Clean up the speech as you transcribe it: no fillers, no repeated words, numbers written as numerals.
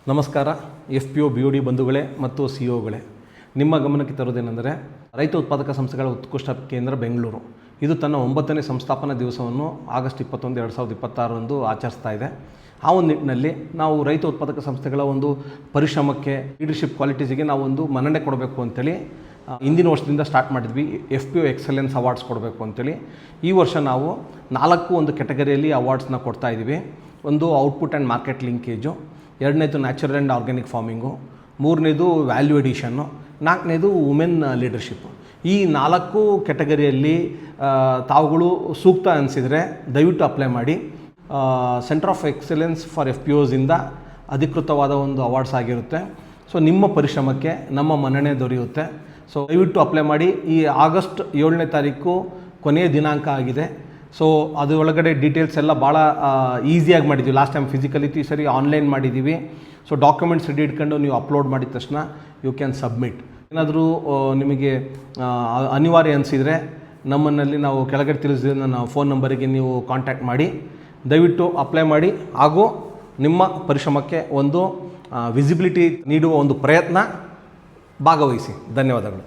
ನಮಸ್ಕಾರ. FPO BOD ಬಂಧುಗಳೇ ಮತ್ತು CEOಗಳೇ, ನಿಮ್ಮ ಗಮನಕ್ಕೆ ತರುವುದೇನೆಂದರೆ ರೈತ ಉತ್ಪಾದಕ ಸಂಸ್ಥೆಗಳ ಉತ್ಕೃಷ್ಟ ಕೇಂದ್ರ ಬೆಂಗಳೂರು ಇದು ತನ್ನ 9ನೇ ಸಂಸ್ಥಾಪನಾ ದಿವಸವನ್ನು ಆಗಸ್ಟ್ 21, 2026 ಆಚರಿಸ್ತಾ ಇದೆ. ಆ ಒಂದು ನಿಟ್ಟಿನಲ್ಲಿ ನಾವು ರೈತ ಉತ್ಪಾದಕ ಸಂಸ್ಥೆಗಳ ಒಂದು ಪರಿಶ್ರಮಕ್ಕೆ, ಲೀಡರ್ಶಿಪ್ ಕ್ವಾಲಿಟೀಸಿಗೆ ನಾವು ಒಂದು ಮನ್ನಣೆ ಕೊಡಬೇಕು ಅಂತೇಳಿ ಹಿಂದಿನ ವರ್ಷದಿಂದ ಸ್ಟಾರ್ಟ್ ಮಾಡಿದ್ವಿ. FPO ಎಕ್ಸಲೆನ್ಸ್ ಅವಾರ್ಡ್ಸ್ ಕೊಡಬೇಕು ಅಂತೇಳಿ ಈ ವರ್ಷ ನಾವು 4 ಒಂದು ಕೆಟಗರಿಯಲ್ಲಿ ಅವಾರ್ಡ್ಸ್ನ ಕೊಡ್ತಾ ಇದ್ದೀವಿ. ಒಂದು ಔಟ್ಪುಟ್ ಆ್ಯಂಡ್ ಮಾರ್ಕೆಟ್ ಲಿಂಕೇಜು, 2ನೇದು ನ್ಯಾಚುರಲ್ ಆ್ಯಂಡ್ ಆರ್ಗ್ಯಾನಿಕ್ ಫಾರ್ಮಿಂಗು, 3ನೇದು ವ್ಯಾಲ್ಯೂ ಎಡಿಷನ್ನು, 4ನೇದು ವುಮೆನ್ ಲೀಡರ್ಶಿಪ್ಪು. ಈ 4 ಕೆಟಗರಿಯಲ್ಲಿ ತಾವುಗಳು ಸೂಕ್ತ ಅನಿಸಿದರೆ ದಯವಿಟ್ಟು ಅಪ್ಲೈ ಮಾಡಿ. ಸೆಂಟರ್ ಆಫ್ ಎಕ್ಸಲೆನ್ಸ್ ಫಾರ್ FPOಸಿಂದ ಅಧಿಕೃತವಾದ ಒಂದು ಅವಾರ್ಡ್ಸ್ ಆಗಿರುತ್ತೆ. ಸೊ ನಿಮ್ಮ ಪರಿಶ್ರಮಕ್ಕೆ ನಮ್ಮ ಮನ್ನಣೆ ದೊರೆಯುತ್ತೆ. ಸೊ ದಯವಿಟ್ಟು ಅಪ್ಲೈ ಮಾಡಿ. ಈ ಆಗಸ್ಟ್ 7ನೇ ತಾರೀಕು ಕೊನೆಯ ದಿನಾಂಕ ಆಗಿದೆ. ಸೊ ಅದು ಒಳಗಡೆ ಡೀಟೇಲ್ಸ್ ಎಲ್ಲ ಭಾಳ ಈಸಿಯಾಗಿ ಮಾಡಿದ್ದೀವಿ. ಲಾಸ್ಟ್ ಟೈಮ್ ಫಿಸಿಕಲ್ ಇತ್ತು, ಈ ಸರಿ ಆನ್ಲೈನ್ ಮಾಡಿದ್ದೀವಿ. ಸೊ ಡಾಕ್ಯುಮೆಂಟ್ಸ್ ರೆಡಿ ಇಟ್ಕೊಂಡು ನೀವು ಅಪ್ಲೋಡ್ ಮಾಡಿದ ತಕ್ಷಣ ಯು ಕ್ಯಾನ್ ಸಬ್ಮಿಟ್. ಏನಾದರೂ ನಿಮಗೆ ಅನಿವಾರ್ಯ ಅನಿಸಿದರೆ ನಮ್ಮನ್ನಲ್ಲಿ ನಾವು ಕೆಳಗಡೆ ತಿಳಿಸಿದ ನನ್ನ ಫೋನ್ ನಂಬರಿಗೆ ನೀವು ಕಾಂಟ್ಯಾಕ್ಟ್ ಮಾಡಿ. ದಯವಿಟ್ಟು ಅಪ್ಲೈ ಮಾಡಿ ಹಾಗೂ ನಿಮ್ಮ ಪರಿಶ್ರಮಕ್ಕೆ ಒಂದು ವಿಸಿಬಿಲಿಟಿ ನೀಡುವ ಒಂದು ಪ್ರಯತ್ನ ಭಾಗವಹಿಸಿ. ಧನ್ಯವಾದಗಳು.